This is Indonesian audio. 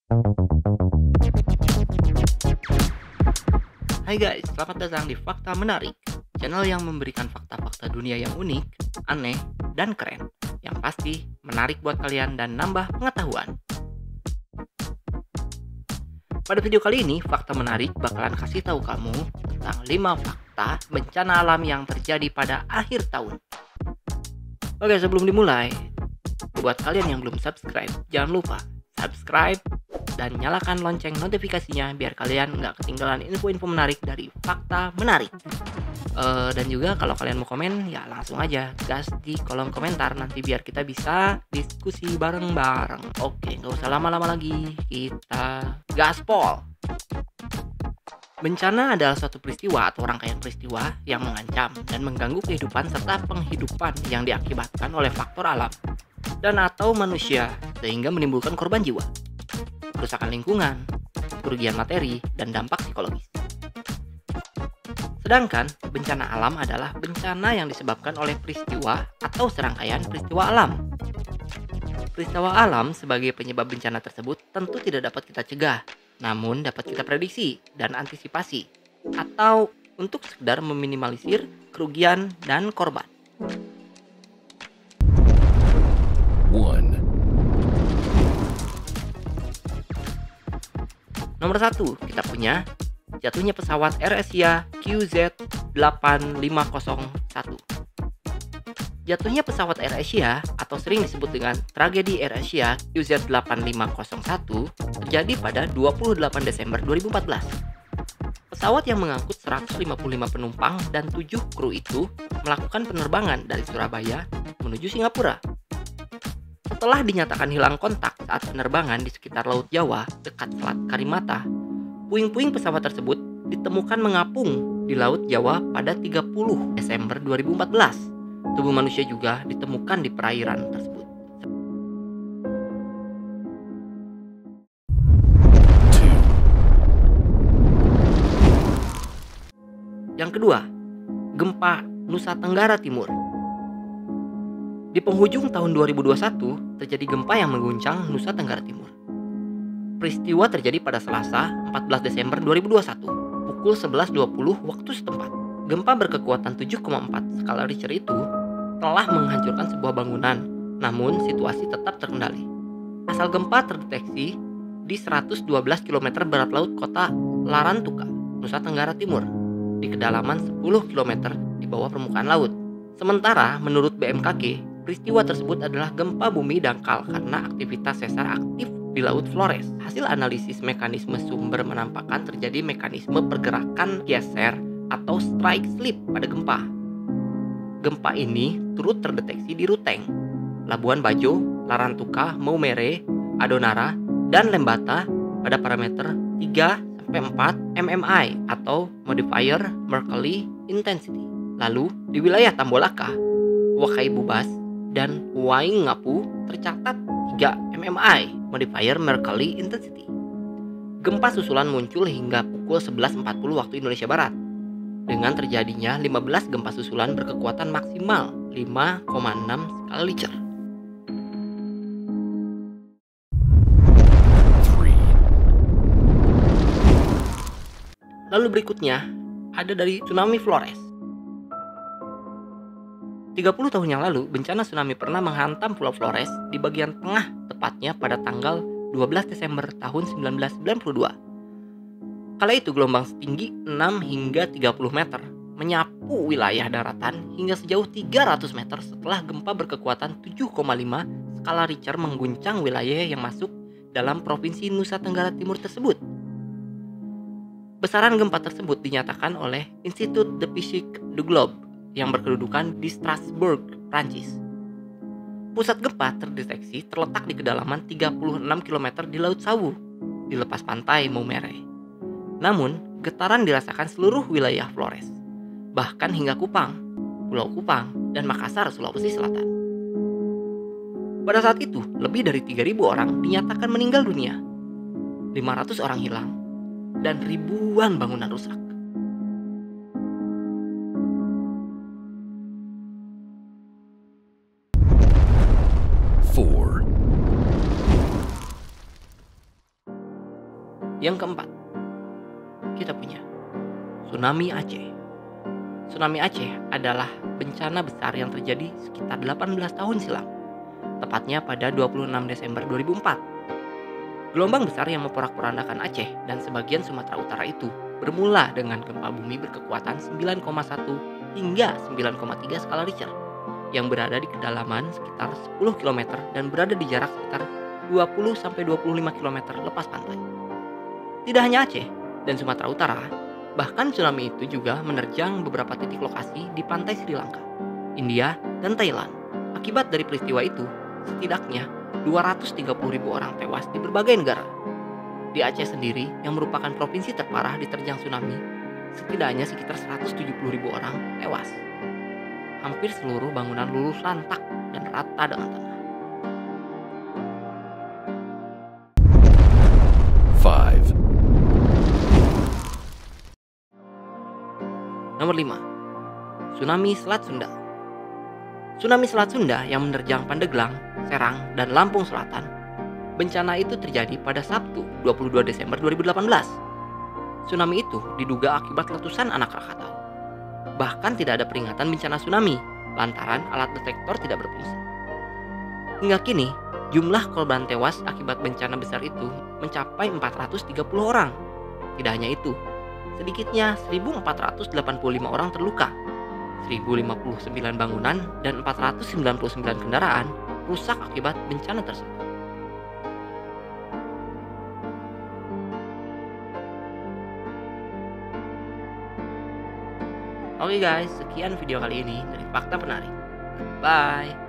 Hai guys, selamat datang di Fakta Menarik, channel yang memberikan fakta-fakta dunia yang unik, aneh, dan keren. Yang pasti menarik buat kalian dan nambah pengetahuan. Pada video kali ini, Fakta Menarik bakalan kasih tahu kamu tentang 5 fakta bencana alam yang terjadi pada akhir tahun. Oke, sebelum dimulai, buat kalian yang belum subscribe, jangan lupa subscribe dan nyalakan lonceng notifikasinya biar kalian nggak ketinggalan info-info menarik dari Fakta Menarik. Dan juga kalau kalian mau komen, ya langsung aja gas di kolom komentar nanti biar kita bisa diskusi bareng-bareng. Oke, nggak usah lama-lama lagi, kita gaspol. Bencana adalah suatu peristiwa atau rangkaian peristiwa yang mengancam dan mengganggu kehidupan serta penghidupan yang diakibatkan oleh faktor alam dan atau manusia sehingga menimbulkan korban jiwa, kerusakan lingkungan, kerugian materi, dan dampak psikologis. Sedangkan bencana alam adalah bencana yang disebabkan oleh peristiwa atau serangkaian peristiwa alam. Peristiwa alam sebagai penyebab bencana tersebut tentu tidak dapat kita cegah, namun dapat kita prediksi dan antisipasi, atau untuk sekedar meminimalisir kerugian dan korban. 1. Nomor 1, kita punya jatuhnya pesawat AirAsia QZ8501. Jatuhnya pesawat AirAsia atau sering disebut dengan tragedi AirAsia QZ8501 terjadi pada 28 Desember 2014. Pesawat yang mengangkut 155 penumpang dan 7 kru itu melakukan penerbangan dari Surabaya menuju Singapura. Setelah dinyatakan hilang kontak saat penerbangan di sekitar Laut Jawa dekat Selat Karimata, puing-puing pesawat tersebut ditemukan mengapung di Laut Jawa pada 30 Desember 2014. Tubuh manusia juga ditemukan di perairan tersebut. 2. Yang kedua, gempa Nusa Tenggara Timur. Di penghujung tahun 2021, terjadi gempa yang mengguncang Nusa Tenggara Timur. Peristiwa terjadi pada Selasa, 14 Desember 2021, pukul 11.20 waktu setempat. Gempa berkekuatan 7,4 skala Richter itu telah menghancurkan sebuah bangunan, namun situasi tetap terkendali. Asal gempa terdeteksi di 112 km barat laut kota Larantuka, Nusa Tenggara Timur, di kedalaman 10 km di bawah permukaan laut. Sementara menurut BMKG, peristiwa tersebut adalah gempa bumi dangkal karena aktivitas sesar aktif di Laut Flores. Hasil analisis mekanisme sumber menampakkan terjadi mekanisme pergerakan geser atau strike slip pada gempa. Gempa ini turut terdeteksi di Ruteng, Labuan Bajo, Larantuka, Maumere, Adonara, dan Lembata pada parameter 3-4 MMI atau Modifier Mercalli Intensity. Lalu di wilayah Tambolaka, Wakai Bubas, dan Waingapu tercatat 3 MMI Modifier Mercalli Intensity. Gempa susulan muncul hingga pukul 11.40 waktu Indonesia Barat, dengan terjadinya 15 gempa susulan berkekuatan maksimal 5,6 skala Richter. 3. Lalu berikutnya ada dari tsunami Flores. 30 tahun yang lalu, bencana tsunami pernah menghantam Pulau Flores di bagian tengah, tepatnya pada tanggal 12 Desember tahun 1992. Kala itu gelombang setinggi 6 hingga 30 meter menyapu wilayah daratan hingga sejauh 300 meter setelah gempa berkekuatan 7,5 skala Richter mengguncang wilayah yang masuk dalam provinsi Nusa Tenggara Timur tersebut. Besaran gempa tersebut dinyatakan oleh Institut de Physique du Globe yang berkedudukan di Strasbourg, Prancis. Pusat gempa terdeteksi terletak di kedalaman 36 km di Laut Sawu, di lepas pantai Maumere. Namun, getaran dirasakan seluruh wilayah Flores, bahkan hingga Kupang, Pulau Kupang, dan Makassar, Sulawesi Selatan. Pada saat itu, lebih dari 3.000 orang dinyatakan meninggal dunia, 500 orang hilang, dan ribuan bangunan rusak. 4. Yang keempat, kita punya tsunami Aceh. Tsunami Aceh adalah bencana besar yang terjadi sekitar 18 tahun silam, tepatnya pada 26 Desember 2004. Gelombang besar yang memporak-porandakan Aceh dan sebagian Sumatera Utara itu bermula dengan gempa bumi berkekuatan 9,1 hingga 9,3 skala Richter yang berada di kedalaman sekitar 10 km dan berada di jarak sekitar 20-25 km lepas pantai. Tidak hanya Aceh dan Sumatera Utara, bahkan tsunami itu juga menerjang beberapa titik lokasi di pantai Sri Lanka, India, dan Thailand. Akibat dari peristiwa itu, setidaknya 230.000 orang tewas di berbagai negara. Di Aceh sendiri, yang merupakan provinsi terparah diterjang tsunami, setidaknya sekitar 170.000 orang tewas. Hampir seluruh bangunan luluh lantak dan rata dengan tanah. 5, Nomor 5. Tsunami Selat Sunda. Tsunami Selat Sunda yang menerjang Pandeglang, Serang, dan Lampung Selatan. Bencana itu terjadi pada Sabtu 22 Desember 2018. Tsunami itu diduga akibat letusan anak Krakatau. Bahkan tidak ada peringatan bencana tsunami lantaran alat detektor tidak berfungsi. Hingga kini, jumlah korban tewas akibat bencana besar itu mencapai 430 orang. Tidak hanya itu, sedikitnya 1.485 orang terluka, 1.059 bangunan dan 499 kendaraan rusak akibat bencana tersebut. Oke guys, sekian video kali ini dari Fakta Penarik. Bye.